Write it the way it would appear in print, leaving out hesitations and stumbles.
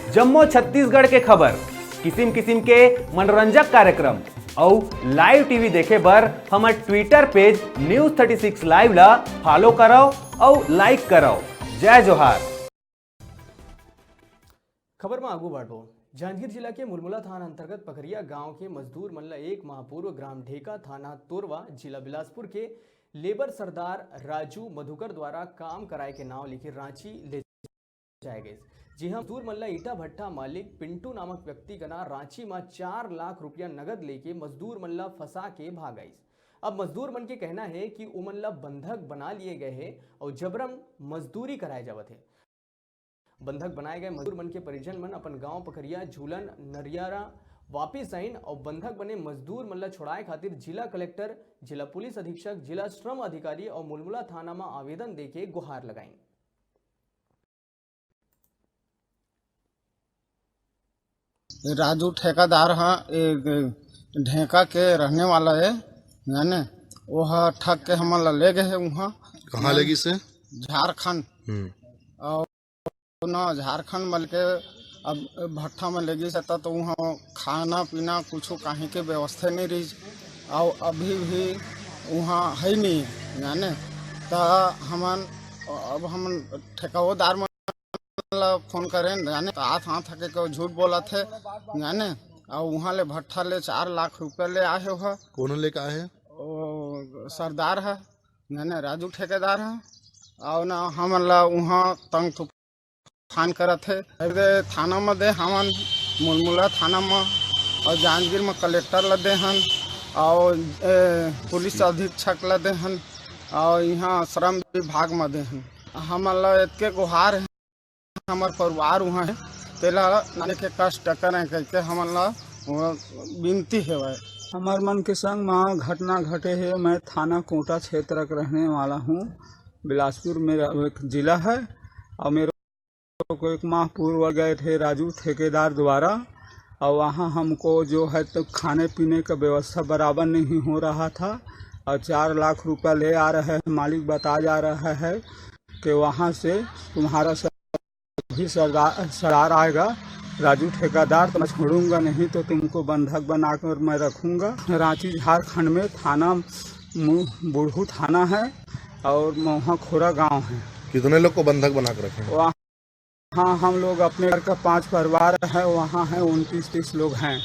जम्मू छत्तीसगढ़ के खबर, किसिम किसिम के मनोरंजक कार्यक्रम और लाइव टीवी देखे बर हमार ट्विटर पेज News36 लाइव ला फॉलो करो और लाइक करो। जय जोहार। खबर में आगू बढ़ो। जांजगीर जिला के मुलमुला थाना अंतर्गत पकरिया गांव के मजदूर मन ला एक माह पूर्व ग्राम ढेका थाना तोरवा जिला बिलासपुर के लेबर सरदार राजू मधुकर द्वारा काम कराए के नाव लिखे रांची ले जाए गए। जी हाँ, मजदूर मन ला ईटा भट्टा मालिक पिंटू नामक व्यक्ति का ना रांची में 4 लाख रुपया नगद लेके मजदूर मन ला फंसा के भाग गई। अब मजदूर मन के कहना है कि उमन ला बंधक बना लिए गए हैं और जबरन मजदूरी कराए जावत है। बंधक बनाए गए मजदूर मन के परिजन मन अपन गांव पकरिया झूलन नरियारा वापिस आइन और बंधक बने मजदूर मन ला छोड़ाए खातिर जिला कलेक्टर, जिला पुलिस अधीक्षक, जिला श्रम अधिकारी और मुलमुला थाना में आवेदन देके गुहार लगाई। राजू ठेकेदार है, ढेका के रहने वाला है, यानी वह ठग के हमारा ले गए है। वहाँ कहाँ लगी से? झारखंड। और ना झारखंड बल्कि अब भट्टा में लगी से तो वहाँ खाना पीना कुछ कहीं के व्यवस्था नहीं रही और अभी भी वहाँ है नहीं, यानी तो अब हम ठेकेदार में फोन करें, यानी तो हाथ के झूठ बोला थे, यानी और वहाँ ले भट्टा ले 4 लाख रुपया ले आए हो। कौन लेके आए हैं? सरदार है, यानी राजू ठेकेदार है। और ना हम वहाँ तंग तूफान करत है। थाना में दे हमन मुलमुला थाना में और जांजगीर में कलेक्टर लदे हन और पुलिस अधीक्षक लदे हन और यहाँ श्रम विभाग में दे हन। हमला इतके गुहार है, हमार परिवार वहाँ है, तेला के कष्ट करें कहते हमला विनती है। हमार मन के संग में घटना घटे है। मैं थाना कोटा क्षेत्र का रहने वाला हूँ। बिलासपुर मेरा एक जिला है और मेरे को एक माह पूर्व गए थे राजू ठेकेदार द्वारा और वहाँ हमको जो है तो खाने पीने का व्यवस्था बराबर नहीं हो रहा था और 4 लाख रुपया ले आ रहे हैं। मालिक बता जा रहा है कि वहाँ से तुम्हारा भी सरदार आएगा राजू ठेकेदार, तो मैं छोड़ूंगा नहीं, तो तुमको बंधक बनाकर मैं रखूंगा। रांची झारखंड में थाना बुढ़ू थाना है और वहाँ खोरा गांव है। कितने लोग को बंधक बना कर रखे? वहाँ हम लोग अपने घर का 5 परिवार है, वहाँ है 29-30 लोग हैं।